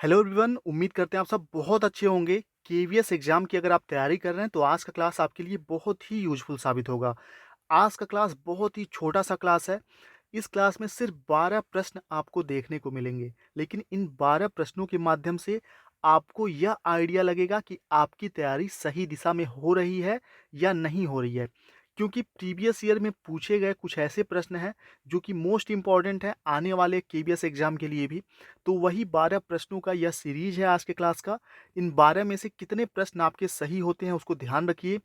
Hello everyone, उम्मीद करते हैं आप सब बहुत अच्छे होंगे। केवीएस एग्जाम की अगर आप तैयारी कर रहे हैं तो आज का क्लास आपके लिए बहुत ही यूजफुल साबित होगा। आज का क्लास बहुत ही छोटा सा क्लास है। इस क्लास में सिर्फ 12 प्रश्न आपको देखने को मिलेंगे, लेकिन इन 12 प्रश्नों के माध्यम से आपको यह आइडिया लगेगा कि आपकी तैयारी सही दिशा में हो रही है या नहीं हो रही है। क्योंकि प्रीवियस ईयर में पूछे गए कुछ ऐसे प्रश्न हैं जो कि मोस्ट इम्पॉर्टेंट है आने वाले केवीएस एग्जाम के लिए भी। तो वही 12 प्रश्नों का यह सीरीज है आज के क्लास का। इन 12 में से कितने प्रश्न आपके सही होते हैं उसको ध्यान रखिए।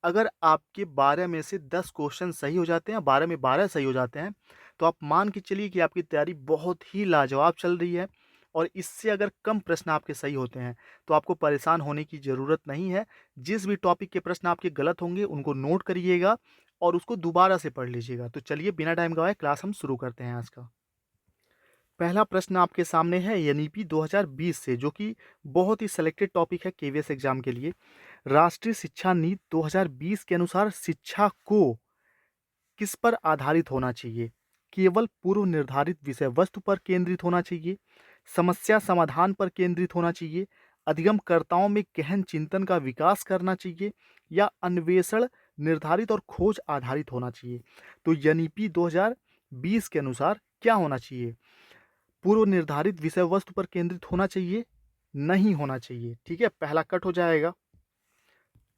अगर आपके 12 में से 10 क्वेश्चन सही हो जाते हैं, 12 में 12 सही हो जाते हैं, तो आप मान के चलिए कि आपकी तैयारी बहुत ही लाजवाब चल रही है। और इससे अगर कम प्रश्न आपके सही होते हैं तो आपको परेशान होने की ज़रूरत नहीं है। जिस भी टॉपिक के प्रश्न आपके गलत होंगे उनको नोट करिएगा और उसको दोबारा से पढ़ लीजिएगा। तो चलिए बिना टाइम गवाए क्लास हम शुरू करते हैं आज का। पहला प्रश्न आपके सामने है एनईपी 2020 से, जो कि बहुत ही सिलेक्टेड टॉपिक है केवीएस एग्जाम के लिए। राष्ट्रीय शिक्षा नीति 2020 के अनुसार शिक्षा को किस पर आधारित होना चाहिए? केवल पूर्व निर्धारित विषय वस्तु पर केंद्रित होना चाहिए, समस्या समाधान पर केंद्रित होना चाहिए, अधिगमकर्ताओं में गहन चिंतन का विकास करना चाहिए, या अन्वेषण निर्धारित और खोज आधारित होना चाहिए? तो एनईपी 2020 के अनुसार क्या होना चाहिए? पूर्व निर्धारित विषय वस्तु पर केंद्रित होना चाहिए, नहीं होना चाहिए। ठीक है, पहला कट हो जाएगा।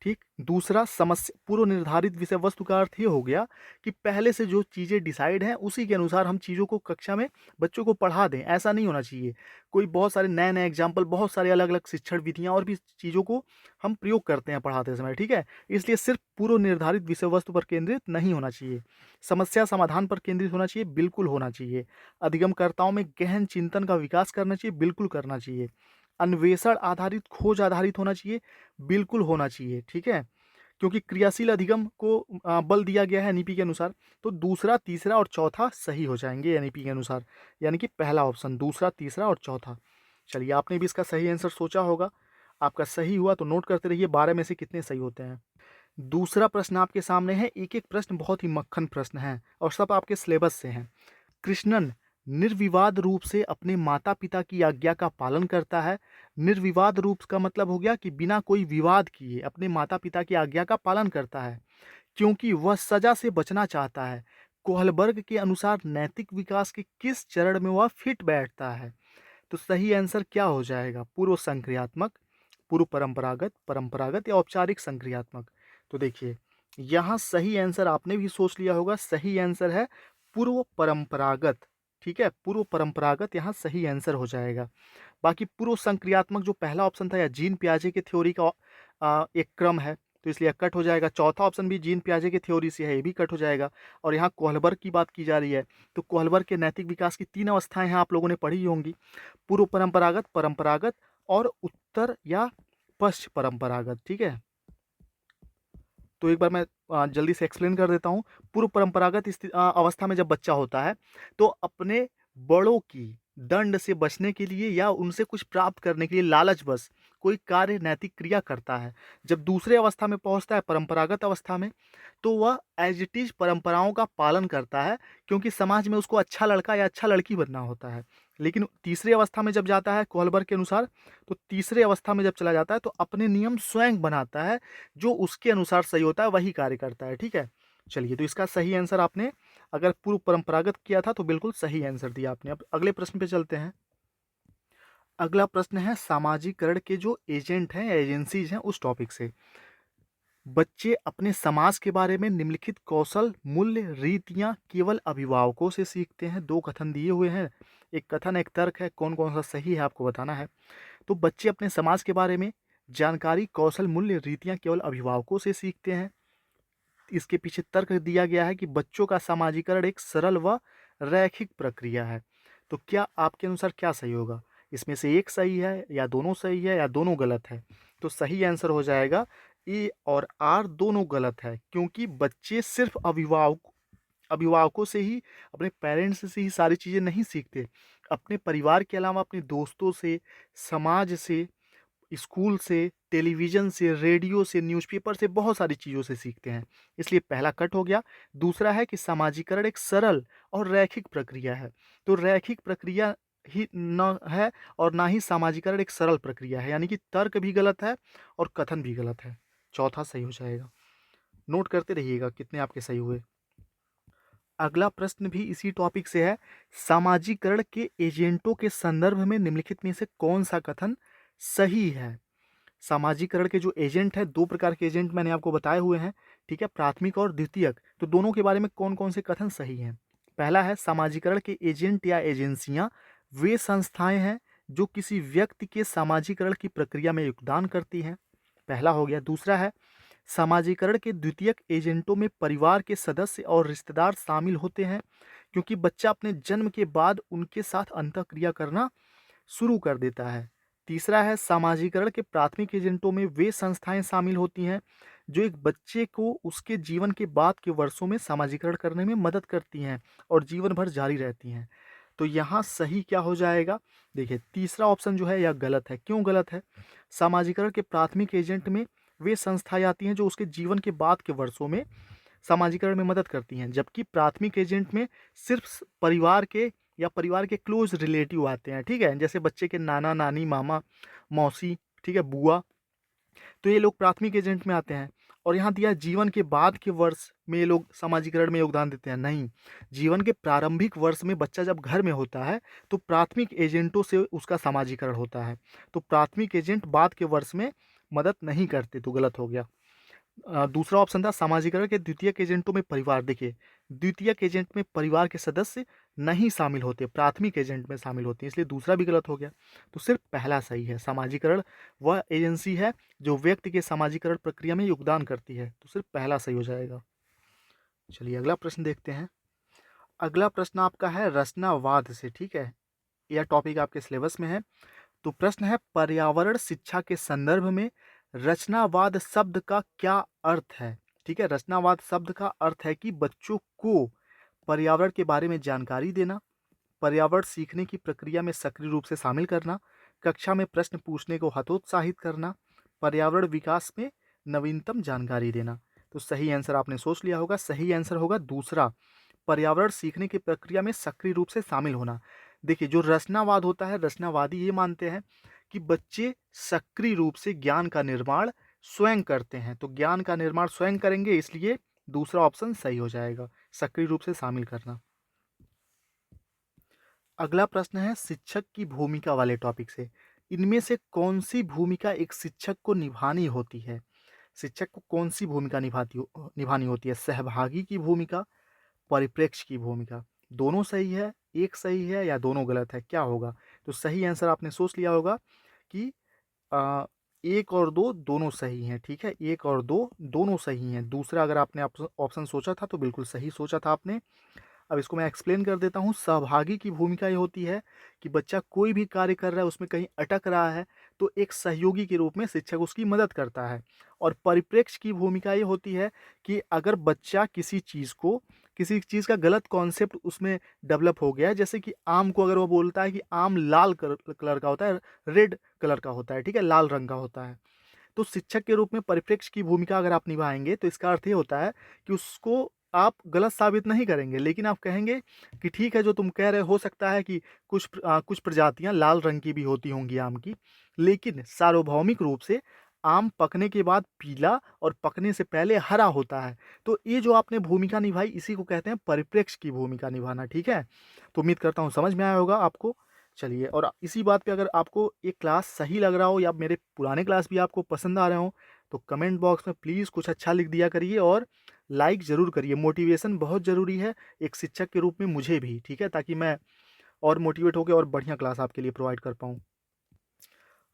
ठीक, दूसरा समस्या पूर्व निर्धारित विषय वस्तु का अर्थ ये हो गया कि पहले से जो चीज़ें डिसाइड हैं उसी के अनुसार हम चीज़ों को कक्षा में बच्चों को पढ़ा दें, ऐसा नहीं होना चाहिए। कोई बहुत सारे नए नए एग्जाम्पल, बहुत सारे अलग अलग शिक्षण विधियाँ और भी चीज़ों को हम प्रयोग करते हैं पढ़ाते समय। ठीक है, इसलिए सिर्फ पूर्व निर्धारित विषय वस्तु पर केंद्रित नहीं होना चाहिए। समस्या समाधान पर केंद्रित होना चाहिए, बिल्कुल होना चाहिए। अधिगमकर्ताओं में गहन चिंतन का विकास करना चाहिए, बिल्कुल करना चाहिए। अन्वेषण आधारित, खोज आधारित होना चाहिए, बिल्कुल होना चाहिए। ठीक है, क्योंकि क्रियाशील अधिगम को बल दिया गया है एनईपी के अनुसार। तो दूसरा, तीसरा और चौथा सही हो जाएंगे एनईपी के अनुसार, यानी कि पहला ऑप्शन, दूसरा, तीसरा और चौथा। चलिए, आपने भी इसका सही आंसर सोचा होगा। आपका सही हुआ तो नोट करते रहिए 12 में से कितने सही होते हैं। दूसरा प्रश्न आपके सामने है। एक एक प्रश्न बहुत ही मक्खन प्रश्न है और सब आपके सिलेबस से हैं। कृष्णन निर्विवाद रूप से अपने माता पिता की आज्ञा का पालन करता है। निर्विवाद रूप का मतलब हो गया कि बिना कोई विवाद किए अपने माता पिता की आज्ञा का पालन करता है, क्योंकि वह सजा से बचना चाहता है। कोहलबर्ग के अनुसार नैतिक विकास के किस चरण में वह फिट बैठता है? तो सही आंसर क्या हो जाएगा? पूर्व संक्रियात्मक, पूर्व परंपरागत, परंपरागत या औपचारिक संक्रियात्मक? तो देखिए, यहाँ सही आंसर आपने भी सोच लिया होगा। सही आंसर है पूर्व परंपरागत। ठीक है, पूर्व परंपरागत यहाँ सही आंसर हो जाएगा। बाकी पूर्व संक्रियात्मक जो पहला ऑप्शन था या जीन पियाजे के थ्योरी का एक क्रम है, तो इसलिए कट हो जाएगा। चौथा ऑप्शन भी जीन पियाजे के थ्योरी से है, ये भी कट हो जाएगा। और यहाँ कोहलबर्ग की बात की जा रही है, तो कोहलबर्ग के नैतिक विकास की 3 अवस्थाएं हैं, आप लोगों ने पढ़ी होंगी। पूर्व परंपरागत, परंपरागत और उत्तर या पश्च परंपरागत। ठीक है, तो एक बार मैं जल्दी से एक्सप्लेन कर देता हूँ। पूर्व परंपरागत अवस्था में जब बच्चा होता है तो अपने बड़ों की दंड से बचने के लिए या उनसे कुछ प्राप्त करने के लिए लालचवश कोई कार्य, नैतिक क्रिया करता है। जब दूसरे अवस्था में पहुंचता है, परंपरागत अवस्था में, तो वह एज इट इज परंपराओं का पालन करता है, क्योंकि समाज में उसको अच्छा लड़का या अच्छा लड़की बनना होता है। लेकिन तीसरी अवस्था में जब जाता है कोहलबर्ग के अनुसार, तो तीसरे अवस्था में जब चला जाता है तो अपने नियम स्वयं बनाता है, जो उसके अनुसार सही होता है वही कार्य करता है। ठीक है, चलिए, तो इसका सही आंसर आपने अगर पूर्व परंपरागत किया था तो बिल्कुल सही आंसर दिया आपने। अब अगले प्रश्न पे चलते हैं। अगला प्रश्न है सामाजिकरण के जो एजेंट हैं या एजेंसीज हैं उस टॉपिक से। बच्चे अपने समाज के बारे में निम्नलिखित कौशल, मूल्य, रीतियां केवल अभिभावकों से सीखते हैं। दो कथन दिए हुए हैं, एक कथन एक तर्क है, कौन कौन सा सही है आपको बताना है। तो बच्चे अपने समाज के बारे में जानकारी, कौशल, मूल्य, रीतियां केवल अभिभावकों से सीखते हैं। इसके पीछे तर्क दिया गया है कि बच्चों का सामाजिकरण एक सरल व रैखिक प्रक्रिया है। तो क्या आपके अनुसार क्या सही होगा? इसमें से एक सही है या दोनों सही है या दोनों गलत है? तो सही आंसर हो जाएगा ए और आर दोनों गलत है, क्योंकि बच्चे सिर्फ अभिभावकों से ही, अपने पेरेंट्स से ही सारी चीज़ें नहीं सीखते। अपने परिवार के अलावा अपने दोस्तों से, समाज से, स्कूल से, टेलीविज़न से, रेडियो से, न्यूज़पेपर से, बहुत सारी चीज़ों से सीखते हैं। इसलिए पहला कट हो गया। दूसरा है कि सामाजिकरण एक सरल और रैखिक प्रक्रिया है। तो रैखिक प्रक्रिया ही न है और ना ही सामाजिकरण एक सरल प्रक्रिया है, यानी कि तर्क भी गलत है और कथन भी गलत है। चौथा सही हो जाएगा। नोट करते रहिएगा कितने आपके सही हुए। अगला प्रश्न भी इसी टॉपिक से है। सामाजिकरण के एजेंटों के संदर्भ में निम्नलिखित में से कौन सा कथन सही है? सामाजिकरण के जो एजेंट है, 2 प्रकार के एजेंट मैंने आपको बताए हुए हैं, ठीक है? प्राथमिक और द्वितीयक। तो दोनों के बारे में कौन-कौन से कथन सही हैं? पहला है, सामाजिकरण के एजेंट या एजेंसियाँ वे संस्थाएँ हैं जो किसी व्यक्ति के सामाजिकरण की प्रक्रिया में योगदान करती हैं। पहला हो गया। दूसरा है, सामाजिकरण के द्वितीयक एजेंटों में परिवार के सदस्य और रिश्तेदार शामिल होते हैं, क्योंकि बच्चा अपने जन्म के बाद उनके साथ अंतःक्रिया करना शुरू कर देता है। तीसरा है, सामाजिकरण के प्राथमिक एजेंटों में वे संस्थाएं शामिल होती हैं जो एक बच्चे को उसके जीवन के बाद के वर्षों में सामाजिकरण करने में मदद करती हैं और जीवन भर जारी रहती हैं। तो यहाँ सही क्या हो जाएगा? देखिए, तीसरा ऑप्शन जो है यह गलत है। क्यों गलत है? सामाजिकरण के प्राथमिक एजेंट में वे संस्थाएं आती हैं जो उसके जीवन के बाद के वर्षों में सामाजिकरण में मदद करती हैं, जबकि प्राथमिक एजेंट में सिर्फ परिवार के या परिवार के क्लोज रिलेटिव आते हैं, ठीक है? जैसे बच्चे के नाना नानी, मामा मौसी, ठीक है, बुआ, तो ये लोग प्राथमिक एजेंट में आते हैं। और यहाँ दिया है, जीवन के बाद के वर्ष में ये लोग सामाजिकरण में योगदान देते हैं। नहीं, जीवन के प्रारंभिक वर्ष में बच्चा जब घर में होता है तो प्राथमिक एजेंटों से उसका सामाजिकरण होता है। तो प्राथमिक एजेंट बाद के वर्ष में मदद नहीं करते, तो गलत हो गया। दूसरा ऑप्शन था, सामाजिकरण के द्वितीयक एजेंटों में परिवार। देखिए, द्वितीयक एजेंट में परिवार के सदस्य नहीं शामिल होते, प्राथमिक एजेंट में शामिल होते हैं, इसलिए दूसरा भी गलत हो गया। तो सिर्फ पहला सही है। सामाजिकरण वह एजेंसी है जो व्यक्ति के सामाजिकरण प्रक्रिया में योगदान करती है, तो सिर्फ पहला सही हो जाएगा। चलिए अगला प्रश्न देखते हैं। अगला प्रश्न आपका है रचनावाद से, ठीक है? यह टॉपिक आपके सिलेबस में है। तो प्रश्न है, पर्यावरण शिक्षा के संदर्भ में रचनावाद शब्द का क्या अर्थ है? ठीक है, रचनावाद शब्द का अर्थ है कि बच्चों को पर्यावरण के बारे में जानकारी देना, पर्यावरण सीखने की प्रक्रिया में सक्रिय रूप से शामिल करना, कक्षा में प्रश्न पूछने को हतोत्साहित करना, पर्यावरण विकास में नवीनतम जानकारी देना। तो सही आंसर आपने सोच लिया होगा। सही आंसर होगा दूसरा, पर्यावरण सीखने की प्रक्रिया में सक्रिय रूप से शामिल होना। देखिए, जो रचनावाद होता है, रचनावादी ये मानते हैं कि बच्चे सक्रिय रूप से ज्ञान का निर्माण स्वयं करते हैं। तो ज्ञान का निर्माण स्वयं करेंगे, इसलिए दूसरा ऑप्शन सही हो जाएगा, सक्रिय रूप से शामिल करना। अगला प्रश्न है शिक्षक की भूमिका वाले टॉपिक से। इनमें से कौन सी भूमिका एक शिक्षक को निभानी होती है? शिक्षक को कौन सी भूमिका निभानी होती है? सहभागी की भूमिका, परिप्रेक्ष्य की भूमिका। दोनों सही है, एक सही है या दोनों गलत है, क्या होगा? तो सही आंसर आपने सोच लिया होगा कि अ, 1 और 2 दोनों सही हैं, ठीक है? 1 और 2 दोनों सही हैं। दूसरा अगर आपने ऑप्शन सोचा था तो बिल्कुल सही सोचा था आपने। अब इसको मैं एक्सप्लेन कर देता हूँ। सहभागी की भूमिका ये होती है कि बच्चा कोई भी कार्य कर रहा है, उसमें कहीं अटक रहा है, तो एक सहयोगी के रूप में शिक्षक उसकी मदद करता है। और परिप्रेक्ष्य की भूमिका ये होती है कि अगर बच्चा किसी चीज़ का गलत कॉन्सेप्ट उसमें डेवलप हो गया है, जैसे कि आम को अगर वो बोलता है कि आम लाल कलर का होता है, रेड कलर का होता है, ठीक है? लाल रंग का होता है। तो शिक्षक के रूप में परिप्रेक्ष्य की भूमिका अगर आप निभाएँगे, तो इसका अर्थ ये होता है कि उसको आप गलत साबित नहीं करेंगे, लेकिन आप कहेंगे कि ठीक है, जो तुम कह रहे हो सकता है कि कुछ प्रजातियाँ लाल रंग की भी होती होंगी आम की, लेकिन सार्वभौमिक रूप से आम पकने के बाद पीला और पकने से पहले हरा होता है। तो ये जो आपने भूमिका निभाई, इसी को कहते हैं परिप्रेक्ष्य की भूमिका निभाना, ठीक है? तो उम्मीद करता हूँ समझ में आया होगा आपको। चलिए, और इसी बात पे अगर आपको ये क्लास सही लग रहा हो या मेरे पुराने क्लास भी आपको पसंद आ रहे हों, तो कमेंट बॉक्स में प्लीज़ कुछ अच्छा लिख दिया करिए और लाइक ज़रूर करिए। मोटिवेशन बहुत ज़रूरी है एक शिक्षक के रूप में मुझे भी, ठीक है? ताकि मैं और मोटिवेट होके और बढ़िया क्लास आपके लिए प्रोवाइड कर पाऊँ।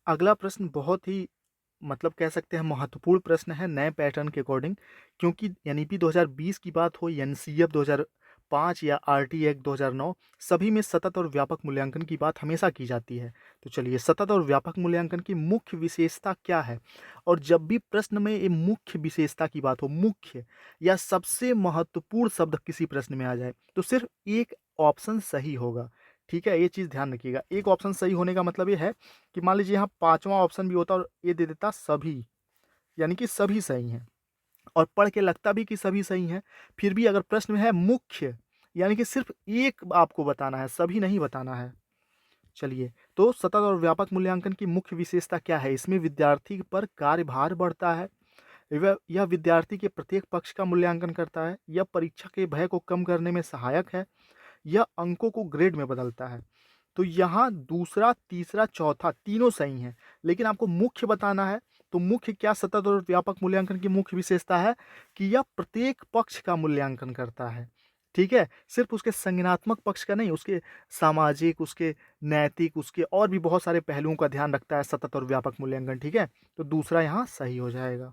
अगला प्रश्न बहुत ही मतलब कह सकते हैं महत्वपूर्ण प्रश्न है नए पैटर्न के अकॉर्डिंग, क्योंकि एनईपी 2020 की बात हो, एनसीएफ 2005 या आरटी एक्ट 2009, सभी में सतत और व्यापक मूल्यांकन की बात हमेशा की जाती है। तो चलिए, सतत और व्यापक मूल्यांकन की मुख्य विशेषता क्या है? और जब भी प्रश्न में ये मुख्य विशेषता की बात हो, मुख्य या सबसे महत्वपूर्ण शब्द किसी प्रश्न में आ जाए, तो सिर्फ एक ऑप्शन सही होगा, ठीक है? ये चीज़ ध्यान रखिएगा। एक ऑप्शन सही होने का मतलब ये है कि मान लीजिए यहाँ 5वां ऑप्शन भी होता और ये दे देता सभी, यानी कि सभी सही हैं, और पढ़ के लगता भी कि सभी सही हैं, फिर भी अगर प्रश्न में है मुख्य, यानी कि सिर्फ एक आपको बताना है, सभी नहीं बताना है। चलिए, तो सतत और व्यापक मूल्यांकन की मुख्य विशेषता क्या है? इसमें विद्यार्थी पर कार्यभार बढ़ता है, यह विद्यार्थी के प्रत्येक पक्ष का मूल्यांकन करता है, यह परीक्षा के भय को कम करने में सहायक है, यह अंकों को ग्रेड में बदलता है। तो यहाँ दूसरा, तीसरा, चौथा तीनों सही हैं, लेकिन आपको मुख्य बताना है, तो मुख्य क्या सतत और व्यापक मूल्यांकन की मुख्य विशेषता है कि यह प्रत्येक पक्ष का मूल्यांकन करता है, ठीक है? सिर्फ उसके संज्ञानात्मक पक्ष का नहीं, उसके सामाजिक, उसके नैतिक, उसके और भी बहुत सारे पहलुओं का ध्यान रखता है सतत और व्यापक मूल्यांकन, ठीक है? तो दूसरा यहाँ सही हो जाएगा।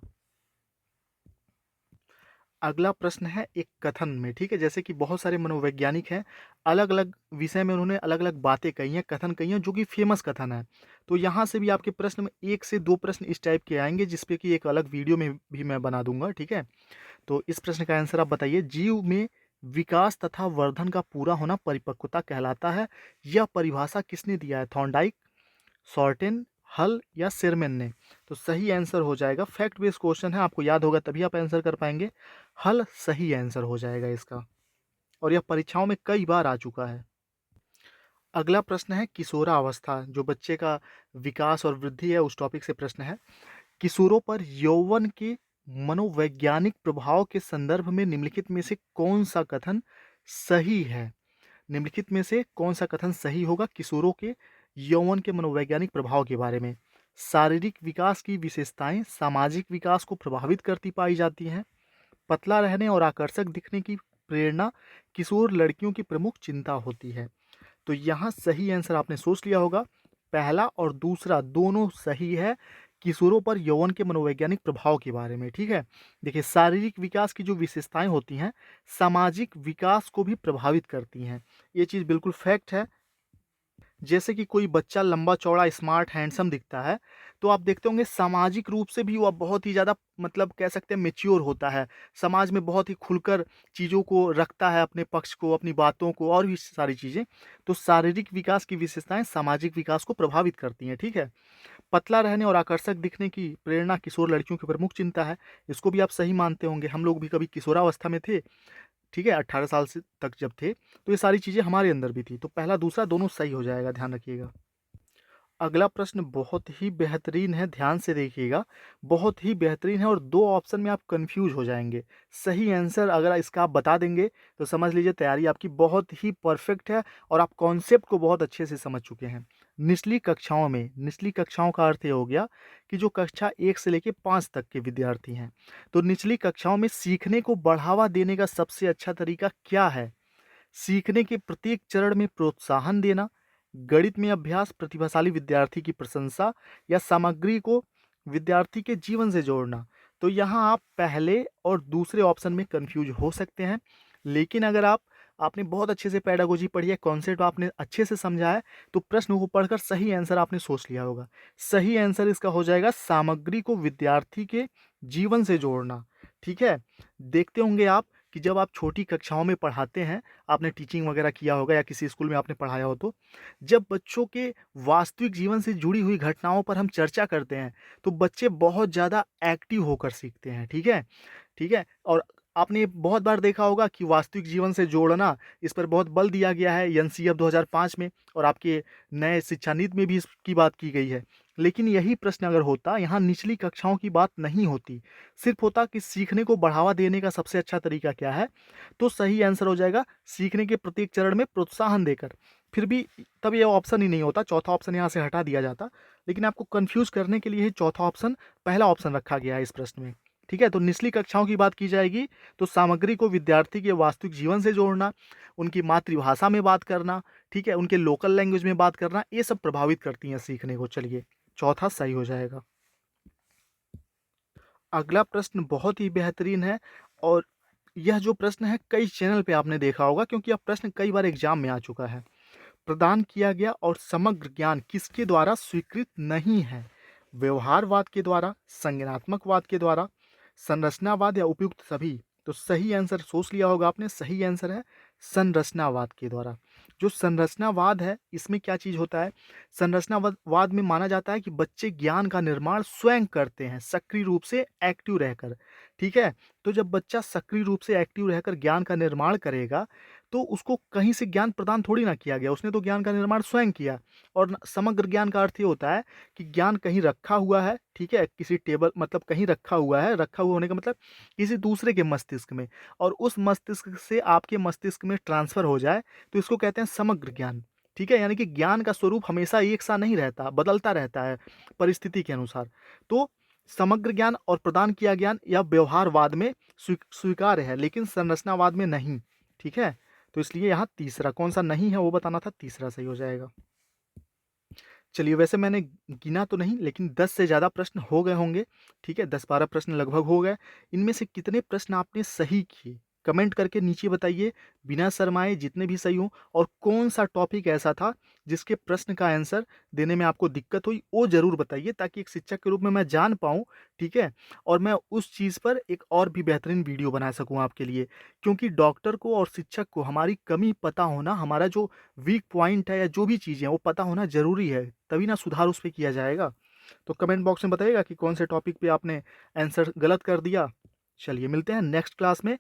अगला प्रश्न है एक कथन में, ठीक है? जैसे कि बहुत सारे मनोवैज्ञानिक हैं, अलग-अलग विषय में उन्होंने अलग-अलग बातें कही हैं, कथन कही हैं, जो कि फेमस कथन है। तो यहाँ से भी आपके प्रश्न में 1 से 2 प्रश्न इस टाइप के आएँगे, जिस पे कि एक अलग वीडियो में भी मैं बना दूँगा, ठीक है? तो इस प्रश्न का आंसर आप बताइए, जीव में विकास तथा वर्धन का पूरा होना परिपक्वता कहलाता है। यह परिभाषा किसने दिया है? थॉर्नडाइक, शॉर्टेन, हल या शेरमैन ने? तो सही आंसर हो जाएगा, फैक्ट बेस्ड क्वेश्चन है, आपको याद होगा तभी आप आंसर कर पाएंगे। हल सही आंसर हो जाएगा इसका, और यह परीक्षाओं में कई बार आ चुका है। अगला प्रश्न है किशोरावस्था, जो बच्चे का विकास और वृद्धि है, उस टॉपिक से प्रश्न है। किशोरों पर यौवन के मनोवैज्ञानिक प्रभाव के संदर्भ में निम्नलिखित में से कौन सा कथन सही है? निम्नलिखित में से कौन सा कथन सही होगा किशोरों के यौवन के मनोवैज्ञानिक प्रभाव के बारे में? शारीरिक विकास की विशेषताएं सामाजिक विकास को प्रभावित करती पाई जाती हैं। पतला रहने और आकर्षक दिखने की प्रेरणा किशोर लड़कियों की प्रमुख चिंता होती है। तो यहाँ सही आंसर आपने सोच लिया होगा, पहला और दूसरा दोनों सही है, किशोरों पर यौवन के मनोवैज्ञानिक प्रभाव के बारे में, ठीक है? देखिए, शारीरिक विकास की जो विशेषताएं होती हैं, सामाजिक विकास को भी प्रभावित करती हैं, ये चीज़ बिल्कुल फैक्ट है। जैसे कि कोई बच्चा लंबा चौड़ा स्मार्ट हैंडसम दिखता है, तो आप देखते होंगे सामाजिक रूप से भी वह बहुत ही ज़्यादा, मतलब कह सकते हैं मैच्योर होता है, समाज में बहुत ही खुलकर चीज़ों को रखता है, अपने पक्ष को, अपनी बातों को और भी सारी चीज़ें। तो शारीरिक विकास की विशेषताएं सामाजिक विकास को प्रभावित करती हैं, ठीक है? पतला रहने और आकर्षक दिखने की प्रेरणा किशोर लड़कियों की प्रमुख चिंता है, इसको भी आप सही मानते होंगे, हम लोग भी कभी किशोरावस्था में थे, ठीक है? 18 साल से तक जब थे, तो ये सारी चीज़ें हमारे अंदर भी थी। तो पहला, दूसरा दोनों सही हो जाएगा, ध्यान रखिएगा। अगला प्रश्न बहुत ही बेहतरीन है, ध्यान से देखिएगा, बहुत ही बेहतरीन है और 2 ऑप्शन में आप कन्फ्यूज़ हो जाएँगे। सही आंसर अगर इसका आप बता देंगे, तो समझ लीजिए तैयारी आपकी बहुत ही परफेक्ट है और आप कॉन्सेप्ट को बहुत अच्छे से समझ चुके हैं। निचली कक्षाओं में, निचली कक्षाओं का अर्थ ये हो गया कि जो कक्षा 1 से लेके 5 तक के विद्यार्थी हैं, तो निचली कक्षाओं में सीखने को बढ़ावा देने का सबसे अच्छा तरीका क्या है? सीखने के प्रत्येक चरण में प्रोत्साहन देना, गणित में अभ्यास, प्रतिभाशाली विद्यार्थी की प्रशंसा या सामग्री को विद्यार्थी के जीवन से जोड़ना। तो यहाँ आप पहले और दूसरे ऑप्शन में कंफ्यूज हो सकते हैं, लेकिन अगर आपने बहुत अच्छे से पेडागोजी पढ़ी है, कॉन्सेप्ट आपने अच्छे से समझा है, तो प्रश्न को पढ़कर सही आंसर आपने सोच लिया होगा। सही आंसर इसका हो जाएगा सामग्री को विद्यार्थी के जीवन से जोड़ना, ठीक है? देखते होंगे आप कि जब आप छोटी कक्षाओं में पढ़ाते हैं, आपने टीचिंग वगैरह किया होगा या किसी स्कूल में आपने पढ़ाया हो, तो जब बच्चों के वास्तविक जीवन से जुड़ी हुई घटनाओं पर हम चर्चा करते हैं, तो बच्चे बहुत ज़्यादा एक्टिव होकर सीखते हैं, ठीक है? ठीक है? और आपने बहुत बार देखा होगा कि वास्तविक जीवन से जोड़ना, इस पर बहुत बल दिया गया है एनसीईएफ 2005 में, और आपके नए शिक्षा नीति में भी इसकी बात की गई है। लेकिन यही प्रश्न अगर होता, यहाँ निचली कक्षाओं की बात नहीं होती, सिर्फ होता कि सीखने को बढ़ावा देने का सबसे अच्छा तरीका क्या है, तो सही आंसर हो जाएगा सीखने के प्रत्येक चरण में प्रोत्साहन देकर। फिर भी तब ये ऑप्शन ही नहीं होता, चौथा ऑप्शन यहाँ से हटा दिया जाता, लेकिन आपको कन्फ्यूज़ करने के लिए ही चौथा ऑप्शन पहला ऑप्शन रखा गया है इस प्रश्न में, ठीक है? तो निचली कक्षाओं की बात की जाएगी, तो सामग्री को विद्यार्थी के वास्तविक जीवन से जोड़ना, उनकी मातृभाषा में बात करना, ठीक है? उनके लोकल लैंग्वेज में बात करना, ये सब प्रभावित करती हैं सीखने को। चलिए, चौथा सही हो जाएगा। अगला प्रश्न बहुत ही बेहतरीन है, और यह जो प्रश्न है कई चैनल पे आपने देखा होगा, क्योंकि यह प्रश्न कई बार एग्जाम में आ चुका है। प्रदान किया गया और समग्र ज्ञान किसके द्वारा स्वीकृत नहीं है? व्यवहारवाद के द्वारा, संज्ञानात्मकवाद के द्वारा, संरचनावाद या उपयुक्त सभी? तो सही आंसर सोच लिया होगा आपने, सही आंसर है संरचनावाद के द्वारा। जो संरचनावाद है, इसमें क्या चीज़ होता है, संरचनावाद में माना जाता है कि बच्चे ज्ञान का निर्माण स्वयं करते हैं, सक्रिय रूप से एक्टिव रहकर, ठीक है? तो जब बच्चा सक्रिय रूप से एक्टिव रहकर ज्ञान का निर्माण करेगा, तो उसको कहीं से ज्ञान प्रदान थोड़ी ना किया गया, उसने तो ज्ञान का निर्माण स्वयं किया। और न समग्र ज्ञान का अर्थ ये होता है कि ज्ञान कहीं रखा हुआ है, ठीक है? किसी टेबल मतलब कहीं रखा हुआ है, रखा हुआ होने का मतलब किसी दूसरे के मस्तिष्क में, और उस मस्तिष्क से आपके मस्तिष्क में ट्रांसफ़र हो जाए, तो इसको कहते हैं समग्र ज्ञान, ठीक है? यानी कि ज्ञान का स्वरूप हमेशा एक सा नहीं रहता, बदलता रहता है परिस्थिति के अनुसार। तो समग्र ज्ञान और प्रदान किया ज्ञान या व्यवहारवाद में स्वीकार्य है, लेकिन संरचनावाद में नहीं, ठीक है? तो इसलिए यहाँ तीसरा कौन-सा नहीं है वो बताना था, तीसरा सही हो जाएगा। चलिए, वैसे मैंने गिना तो नहीं, लेकिन 10 से ज़्यादा प्रश्न हो गए होंगे, ठीक है? 10-12 प्रश्न लगभग हो गए। इनमें से कितने प्रश्न आपने सही किए? कमेंट करके नीचे बताइए, बिना शर्माए जितने भी सही हों, और कौन-सा टॉपिक ऐसा था जिसके प्रश्न का आंसर देने में आपको दिक्कत हुई, वो ज़रूर बताइए, ताकि एक शिक्षक के रूप में मैं जान पाऊँ, ठीक है? और मैं उस चीज़ पर एक और भी बेहतरीन वीडियो बना सकूँ आपके लिए। क्योंकि डॉक्टर को और शिक्षक को हमारी कमी पता होना, हमारा जो वीक पॉइंट है या जो भी चीज़ें हैं वो पता होना ज़रूरी है, तभी ना सुधार उस पे किया जाएगा। तो कमेंट बॉक्स में बताइएगा कि कौन से टॉपिक पे आपने आंसर गलत कर दिया। चलिए, मिलते हैं नेक्स्ट क्लास में।